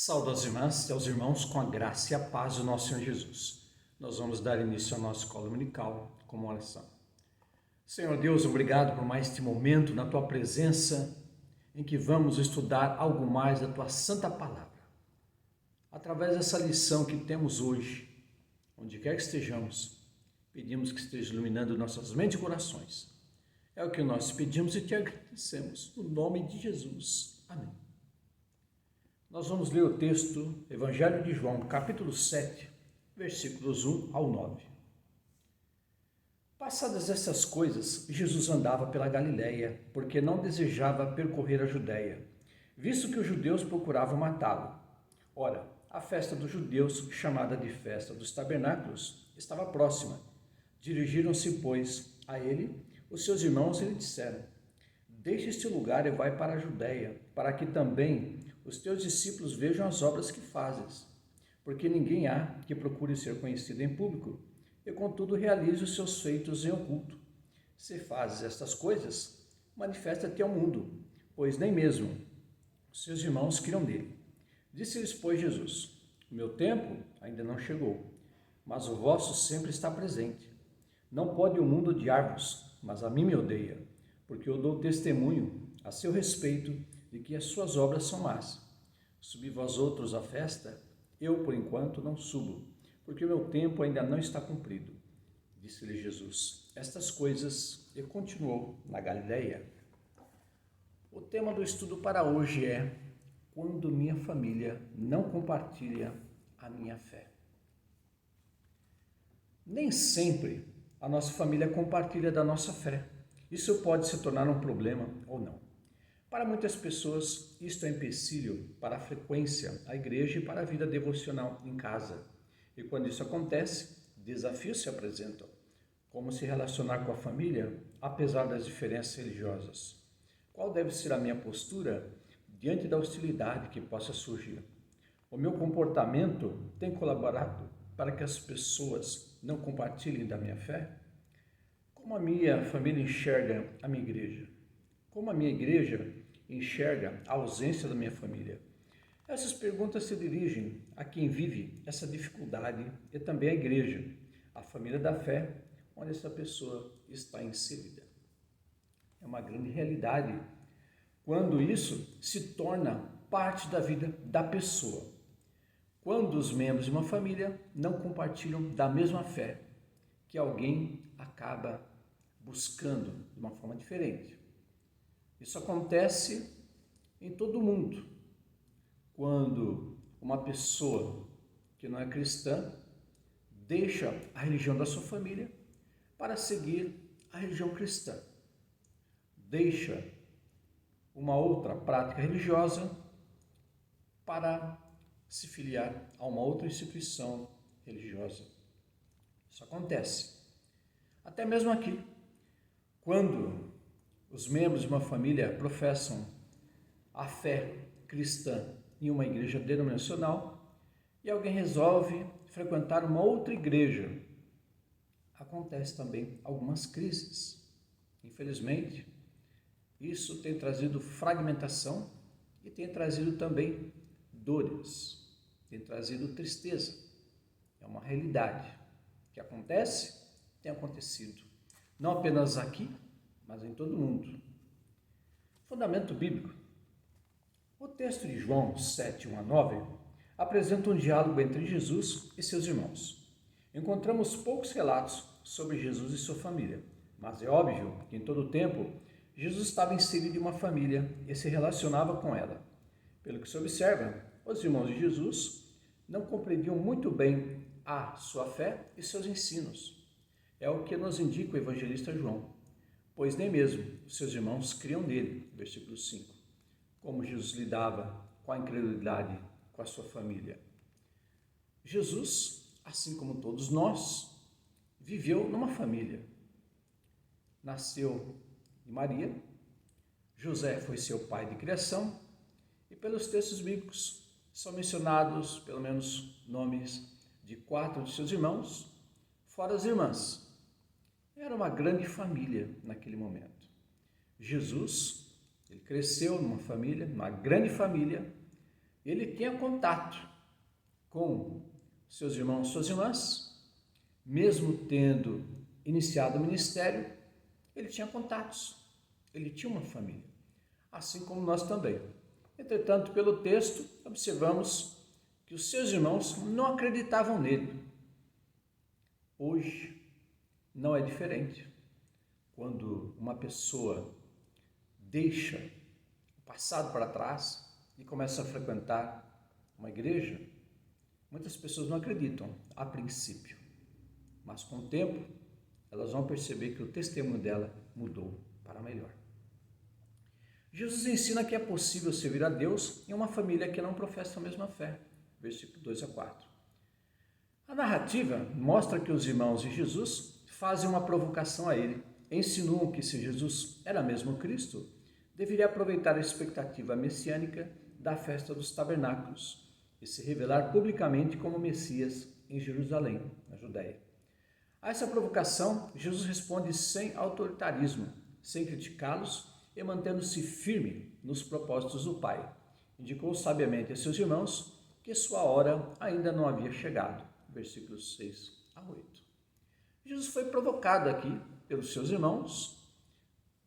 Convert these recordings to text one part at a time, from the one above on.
Saúde às irmãs e aos irmãos com a graça e a paz do nosso Senhor Jesus. Nós vamos dar início à nossa escola dominical com uma oração. Senhor Deus, obrigado por mais este momento na Tua presença, em que vamos estudar algo mais da Tua santa palavra. Através dessa lição que temos hoje, onde quer que estejamos, pedimos que esteja iluminando nossas mentes e corações. É o que nós pedimos e te agradecemos, no nome de Jesus. Amém. Nós vamos ler o texto, Evangelho de João, capítulo 7, versículos 1 ao 9. Passadas essas coisas, Jesus andava pela Galileia, porque não desejava percorrer a Judéia, visto que os judeus procuravam matá-lo. Ora, a festa dos judeus, chamada de Festa dos Tabernáculos, estava próxima. Dirigiram-se, pois, a ele os seus irmãos e lhe disseram: Deixa este lugar e vai para a Judéia, para que também os teus discípulos vejam as obras que fazes. Porque ninguém há que procure ser conhecido em público, e contudo realize os seus feitos em oculto. Se fazes estas coisas, manifesta-te ao mundo, pois nem mesmo os seus irmãos criam nele. Disse-lhes, pois, Jesus: O meu tempo ainda não chegou, mas o vosso sempre está presente. Não pode o mundo odiar-vos, mas a mim me odeia, porque eu dou testemunho a seu respeito de que as suas obras são más. Subi vós outros à festa? Eu, por enquanto, não subo, porque o meu tempo ainda não está cumprido. Disse-lhe Jesus estas coisas e continuou na Galileia. O tema do estudo para hoje é: quando minha família não compartilha a minha fé. Nem sempre a nossa família compartilha da nossa fé. Isso pode se tornar um problema ou não. Para muitas pessoas, isto é empecilho para a frequência à igreja e para a vida devocional em casa. E quando isso acontece, desafios se apresentam. Como se relacionar com a família, apesar das diferenças religiosas? Qual deve ser a minha postura diante da hostilidade que possa surgir? O meu comportamento tem colaborado para que as pessoas não compartilhem da minha fé? Como a minha família enxerga a minha igreja? Como a minha igreja enxerga a ausência da minha família? Essas perguntas se dirigem a quem vive essa dificuldade e também à igreja, a família da fé, onde essa pessoa está inserida. É uma grande realidade quando isso se torna parte da vida da pessoa. Quando os membros de uma família não compartilham da mesma fé, que alguém acaba buscando de uma forma diferente. Isso acontece em todo o mundo. Quando uma pessoa que não é cristã deixa a religião da sua família para seguir a religião cristã. Deixa uma outra prática religiosa para se filiar a uma outra instituição religiosa. Isso acontece. Até mesmo aqui, quando os membros de uma família professam a fé cristã em uma igreja denominacional e alguém resolve frequentar uma outra igreja, acontece também algumas crises. Infelizmente, isso tem trazido fragmentação e tem trazido também dores, tem trazido tristeza. É uma realidade que acontece, tem acontecido, não apenas aqui, mas em todo o mundo. Fundamento bíblico. O texto de João 7, 1 a 9, apresenta um diálogo entre Jesus e seus irmãos. Encontramos poucos relatos sobre Jesus e sua família, mas é óbvio que em todo o tempo, Jesus estava inserido em uma família e se relacionava com ela. Pelo que se observa, os irmãos de Jesus não compreendiam muito bem a sua fé e seus ensinos. É o que nos indica o evangelista João, pois nem mesmo os seus irmãos criam nele, versículo 5. Como Jesus lidava com a incredulidade com a sua família. Jesus, assim como todos nós, viveu numa família. Nasceu de Maria, José foi seu pai de criação, e pelos textos bíblicos são mencionados pelo menos nomes de 4 de seus irmãos, fora as irmãs. Era uma grande família naquele momento. Jesus, ele cresceu numa família, uma grande família, ele tinha contato com seus irmãos e suas irmãs, mesmo tendo iniciado o ministério, ele tinha contatos, ele tinha uma família, assim como nós também. Entretanto, pelo texto, observamos que os seus irmãos não acreditavam nele. Hoje não é diferente. Quando uma pessoa deixa o passado para trás e começa a frequentar uma igreja, muitas pessoas não acreditam a princípio, mas com o tempo elas vão perceber que o testemunho dela mudou para melhor. Jesus ensina que é possível servir a Deus em uma família que não professa a mesma fé, versículo 2 a 4. A narrativa mostra que os irmãos de Jesus fazem uma provocação a ele, insinuam que se Jesus era mesmo Cristo, deveria aproveitar a expectativa messiânica da festa dos tabernáculos e se revelar publicamente como Messias em Jerusalém, na Judéia. A essa provocação, Jesus responde sem autoritarismo, sem criticá-los e mantendo-se firme nos propósitos do Pai. Indicou sabiamente a seus irmãos que sua hora ainda não havia chegado. Versículos 6 a 8. Jesus foi provocado aqui pelos seus irmãos,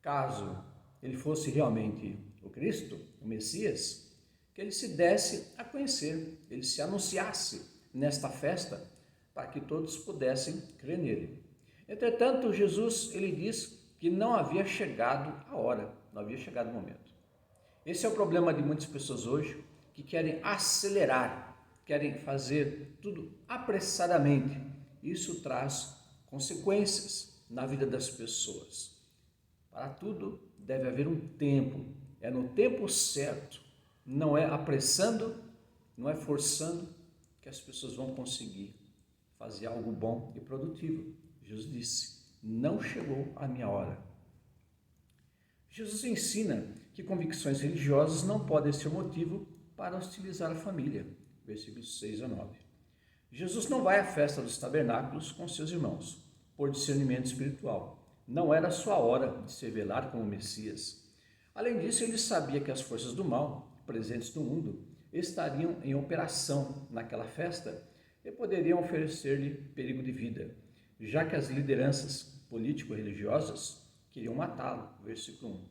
caso ele fosse realmente o Cristo, o Messias, que ele se desse a conhecer, ele se anunciasse nesta festa, para que todos pudessem crer nele. Entretanto, Jesus, ele diz que não havia chegado a hora, não havia chegado o momento. Esse é o problema de muitas pessoas hoje, que querem acelerar, querem fazer tudo apressadamente. Isso traz consequências na vida das pessoas. Para tudo deve haver um tempo, é no tempo certo, não é apressando, não é forçando que as pessoas vão conseguir fazer algo bom e produtivo. Jesus disse: não chegou a minha hora. Jesus ensina que convicções religiosas não podem ser motivo para hostilizar a família. Versículos 6 a 9. Jesus não vai à festa dos tabernáculos com seus irmãos, por discernimento espiritual. Não era a sua hora de se revelar como Messias. Além disso, ele sabia que as forças do mal, presentes no mundo, estariam em operação naquela festa e poderiam oferecer-lhe perigo de vida, já que as lideranças político-religiosas queriam matá-lo. Versículo 1.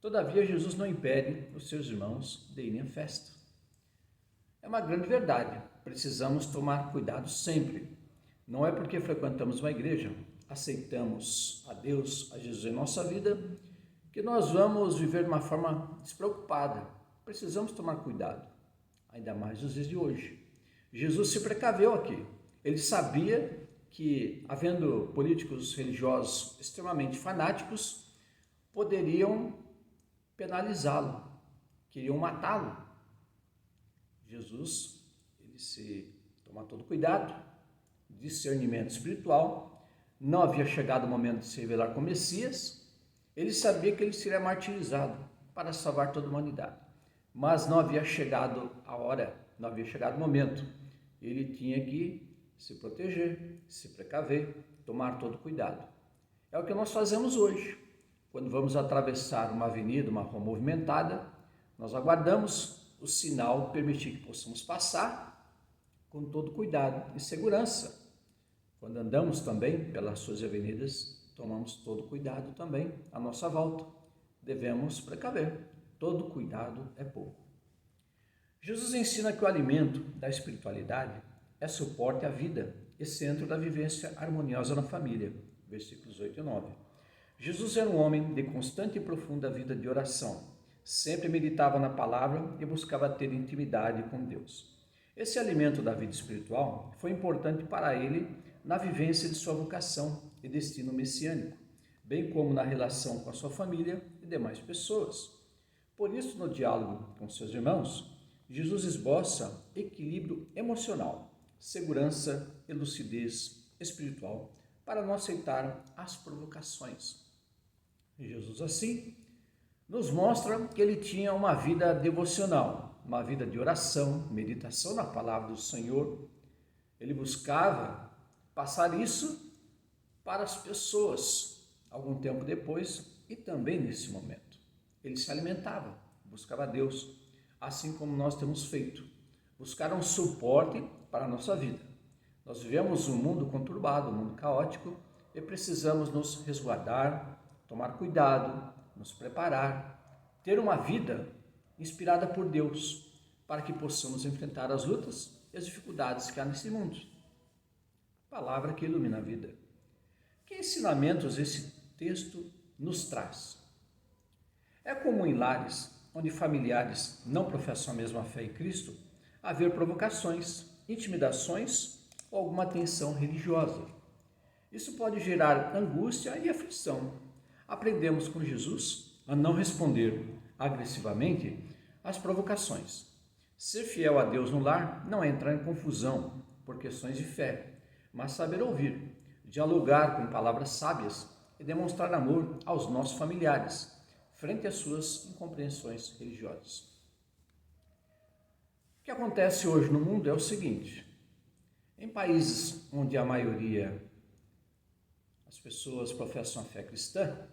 Todavia, Jesus não impede os seus irmãos de irem à festa. É uma grande verdade, precisamos tomar cuidado sempre. Não é porque frequentamos uma igreja, aceitamos a Deus, a Jesus em nossa vida, que nós vamos viver de uma forma despreocupada. Precisamos tomar cuidado, ainda mais nos dias de hoje. Jesus se precaveu aqui. Ele sabia que, havendo políticos religiosos extremamente fanáticos, poderiam penalizá-lo, queriam matá-lo. Jesus, ele se toma todo cuidado, discernimento espiritual, não havia chegado o momento de se revelar como Messias, ele sabia que ele seria martirizado para salvar toda a humanidade, mas não havia chegado a hora, não havia chegado o momento, ele tinha que se proteger, se precaver, tomar todo cuidado. É o que nós fazemos hoje, quando vamos atravessar uma avenida, uma rua movimentada, nós aguardamos o sinal permitir que possamos passar com todo cuidado e segurança. Quando andamos também pelas suas avenidas, tomamos todo cuidado também à nossa volta. Devemos precaver. Todo cuidado é pouco. Jesus ensina que o alimento da espiritualidade é suporte à vida e centro da vivência harmoniosa na família. Versículos 8 e 9. Jesus era um homem de constante e profunda vida de oração. Sempre meditava na palavra e buscava ter intimidade com Deus. Esse alimento da vida espiritual foi importante para ele na vivência de sua vocação e destino messiânico, bem como na relação com a sua família e demais pessoas. Por isso, no diálogo com seus irmãos, Jesus esboça equilíbrio emocional, segurança e lucidez espiritual para não aceitar as provocações. Jesus, assim, nos mostra que ele tinha uma vida devocional, uma vida de oração, meditação na palavra do Senhor. Ele buscava passar isso para as pessoas algum tempo depois e também nesse momento. Ele se alimentava, buscava Deus. assim como nós temos feito, buscar um suporte para a nossa vida. Nós vivemos um mundo conturbado, um mundo caótico, e precisamos nos resguardar, tomar cuidado, nos preparar, ter uma vida inspirada por Deus, para que possamos enfrentar as lutas e as dificuldades que há nesse mundo. Palavra que ilumina a vida. Que ensinamentos esse texto nos traz? É comum em lares onde familiares não professam a mesma fé em Cristo haver provocações, intimidações ou alguma tensão religiosa. Isso pode gerar angústia e aflição. Aprendemos com Jesus a não responder agressivamente às provocações. Ser fiel a Deus no lar não é entrar em confusão por questões de fé, mas saber ouvir, dialogar com palavras sábias e demonstrar amor aos nossos familiares, frente às suas incompreensões religiosas. O que acontece hoje no mundo é o seguinte: em países onde a maioria das pessoas professam a fé cristã,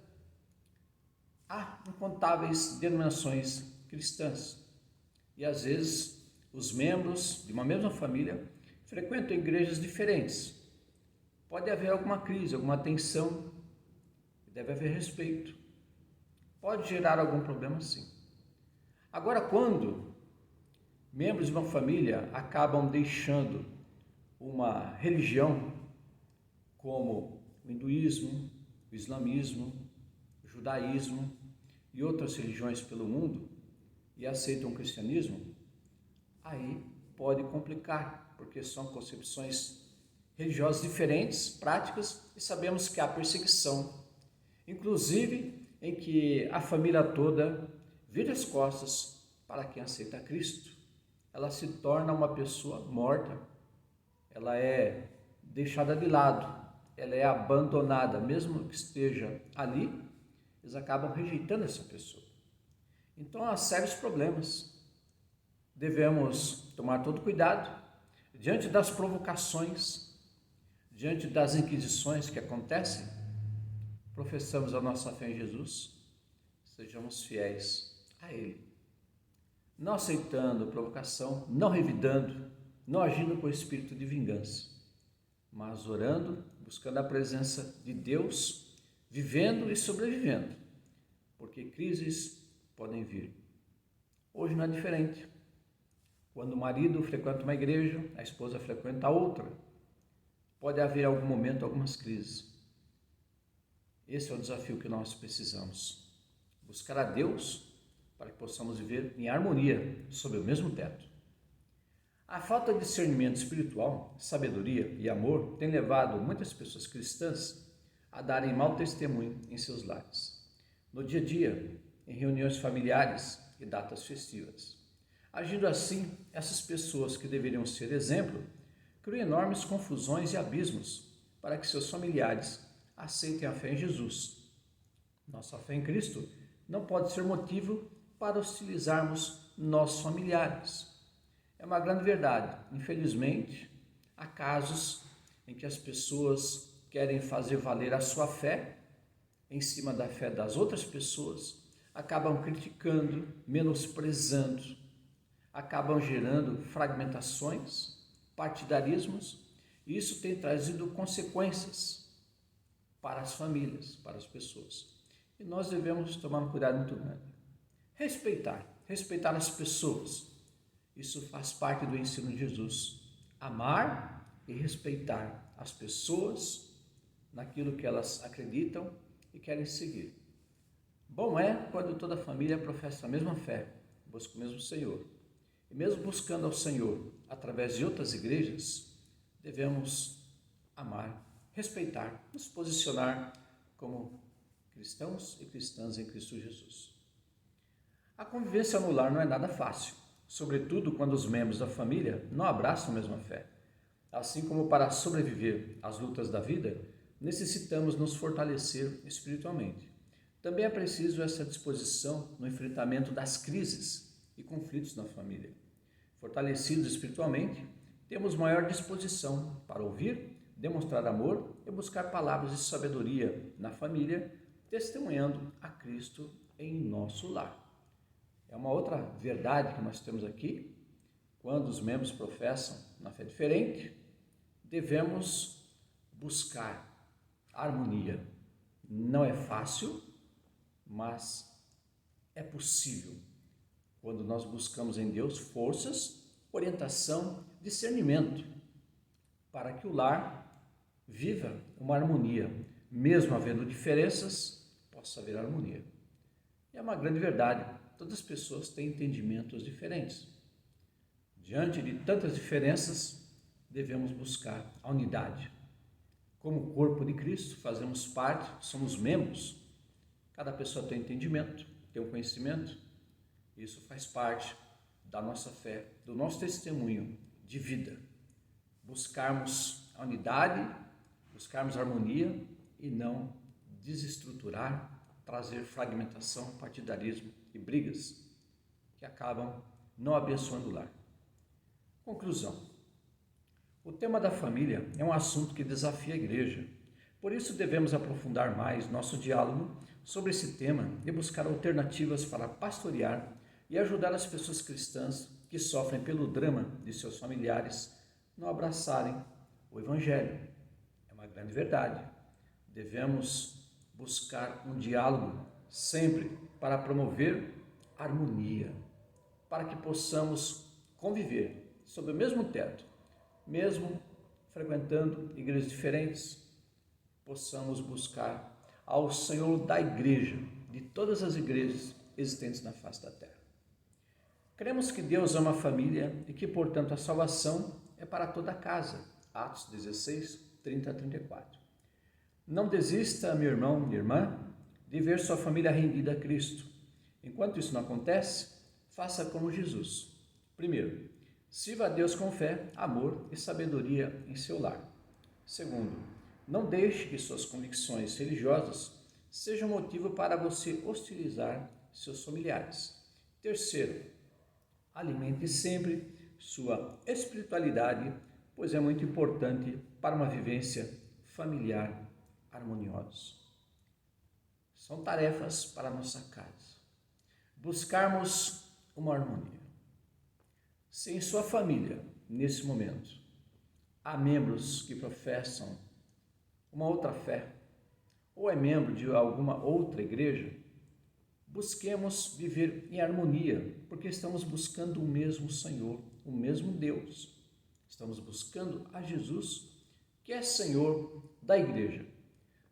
há incontáveis denominações cristãs e às vezes os membros de uma mesma família frequentam igrejas diferentes. Pode haver alguma crise, alguma tensão, deve haver respeito. Pode gerar algum problema, sim. Agora, quando membros de uma família acabam deixando uma religião como o hinduísmo, o islamismo, o judaísmo e outras religiões pelo mundo e aceitam o cristianismo, aí pode complicar, porque são concepções religiosas diferentes, práticas, e sabemos que há perseguição, inclusive em que a família toda vira as costas para quem aceita Cristo. Ela se torna uma pessoa morta, ela é deixada de lado, ela é abandonada, mesmo que esteja ali, eles acabam rejeitando essa pessoa. Então há sérios problemas. Devemos tomar todo cuidado diante das provocações, diante das inquisições que acontecem. Professamos a nossa fé em Jesus, sejamos fiéis a Ele, não aceitando provocação, não revidando, não agindo com espírito de vingança, mas orando, buscando a presença de Deus, vivendo e sobrevivendo, porque crises podem vir. Hoje não é diferente. Quando o marido frequenta uma igreja, a esposa frequenta outra, pode haver algum momento, algumas crises. Esse é o desafio que nós precisamos. Buscar a Deus para que possamos viver em harmonia sob o mesmo teto. A falta de discernimento espiritual, sabedoria e amor tem levado muitas pessoas cristãs a darem mau testemunho em seus lares, no dia a dia, em reuniões familiares e datas festivas. Agindo assim, essas pessoas que deveriam ser exemplo, criam enormes confusões e abismos para que seus familiares aceitem a fé em Jesus. Nossa fé em Cristo não pode ser motivo para hostilizarmos nossos familiares. É uma grande verdade. Infelizmente, há casos em que as pessoas querem fazer valer a sua fé em cima da fé das outras pessoas, acabam criticando, menosprezando, acabam gerando fragmentações, partidarismos, e isso tem trazido consequências para as famílias, para as pessoas. E nós devemos tomar um cuidado muito grande. Respeitar as pessoas. Isso faz parte do ensino de Jesus. Amar e respeitar as pessoas naquilo que elas acreditam e querem seguir. Bom é quando toda a família professa a mesma fé, busca o mesmo Senhor. E mesmo buscando ao Senhor através de outras igrejas, devemos amar, respeitar, nos posicionar como cristãos e cristãs em Cristo Jesus. A convivência no lar não é nada fácil, sobretudo quando os membros da família não abraçam a mesma fé. Assim como para sobreviver às lutas da vida, necessitamos nos fortalecer espiritualmente. Também é preciso essa disposição no enfrentamento das crises e conflitos na família. Fortalecidos espiritualmente, temos maior disposição para ouvir, demonstrar amor e buscar palavras de sabedoria na família, testemunhando a Cristo em nosso lar. É uma outra verdade que nós temos aqui. Quando os membros professam uma fé diferente, devemos buscar harmonia. Não é fácil, mas é possível. Quando nós buscamos em Deus forças, orientação, discernimento, para que o lar viva uma harmonia. Mesmo havendo diferenças, possa haver harmonia. E é uma grande verdade. Todas as pessoas têm entendimentos diferentes. Diante de tantas diferenças, devemos buscar a unidade. Como corpo de Cristo, fazemos parte, somos membros. Cada pessoa tem entendimento, tem um conhecimento. Isso faz parte da nossa fé, do nosso testemunho de vida. Buscarmos a unidade, buscarmos a harmonia e não desestruturar, trazer fragmentação, partidarismo e brigas que acabam não abençoando o lar. Conclusão. O tema da família é um assunto que desafia a igreja. Por isso devemos aprofundar mais nosso diálogo sobre esse tema e buscar alternativas para pastorear e ajudar as pessoas cristãs que sofrem pelo drama de seus familiares não abraçarem o Evangelho. É uma grande verdade. Devemos buscar um diálogo sempre para promover harmonia, para que possamos conviver sob o mesmo teto, mesmo frequentando igrejas diferentes, possamos buscar ao Senhor da igreja, de todas as igrejas existentes na face da terra. Cremos que Deus ama a família e que, portanto, a salvação é para toda a casa. Atos 16, 30 a 34. Não desista, meu irmão, minha irmã, de ver sua família rendida a Cristo. Enquanto isso não acontece, faça como Jesus. Primeiro, sirva a Deus com fé, amor e sabedoria em seu lar. Segundo, não deixe que suas convicções religiosas sejam motivo para você hostilizar seus familiares. Terceiro, alimente sempre sua espiritualidade, pois é muito importante para uma vivência familiar harmoniosa. São tarefas para a nossa casa. Buscarmos uma harmonia. Se em sua família, nesse momento, há membros que professam uma outra fé, ou é membro de alguma outra igreja, busquemos viver em harmonia, porque estamos buscando o mesmo Senhor, o mesmo Deus. Estamos buscando a Jesus, que é Senhor da igreja.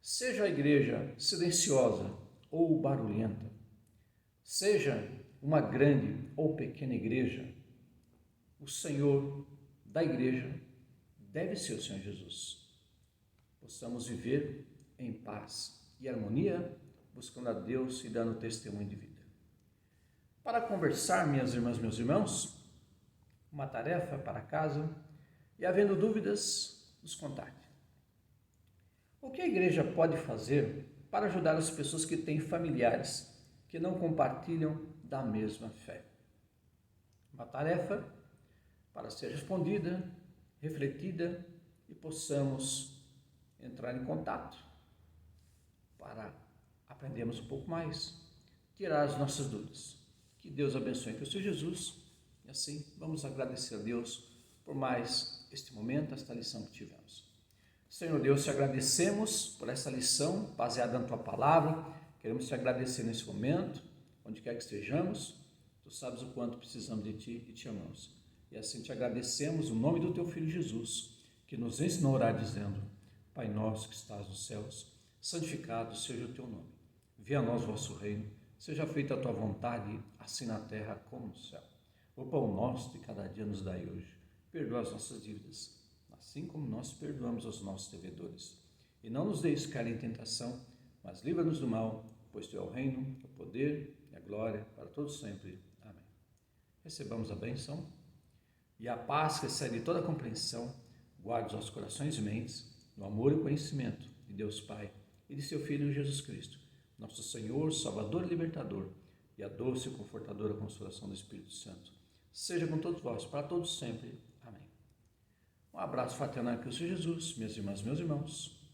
Seja a igreja silenciosa ou barulhenta, seja uma grande ou pequena igreja, o Senhor da igreja deve ser o Senhor Jesus. Possamos viver em paz e harmonia, buscando a Deus e dando testemunho de vida. Para conversar, minhas irmãs, meus irmãos, uma tarefa para casa, e havendo dúvidas, nos contacte. O que a igreja pode fazer para ajudar as pessoas que têm familiares que não compartilham da mesma fé? Uma tarefa para ser respondida, refletida e possamos entrar em contato para aprendermos um pouco mais, tirar as nossas dúvidas. Que Deus abençoe em Cristo Jesus e assim vamos agradecer a Deus por mais este momento, esta lição que tivemos. Senhor Deus, te agradecemos por essa lição baseada na Tua Palavra, queremos te agradecer nesse momento, onde quer que estejamos, Tu sabes o quanto precisamos de Ti e te amamos. E assim te agradecemos no nome do Teu Filho Jesus, que nos ensinou a orar dizendo: Pai nosso que estás nos céus, santificado seja o Teu nome. Venha a nós o vosso reino, seja feita a Tua vontade, assim na terra como no céu. O pão nosso de cada dia nos dai hoje. Perdoa as nossas dívidas, assim como nós perdoamos aos nossos devedores. E não nos deixes cair em tentação, mas livra-nos do mal, pois Teu é o reino, o poder e a glória para todos sempre. Amém. Recebamos a bênção e a paz que excede toda a compreensão, guarde os nossos corações e mentes no amor e conhecimento de Deus Pai e de Seu Filho Jesus Cristo, nosso Senhor, Salvador e Libertador, e a doce e confortadora consolação do Espírito Santo. Seja com todos vós, para todos sempre. Amém. Um abraço fraternal em Cristo Jesus, minhas irmãs, meus irmãos.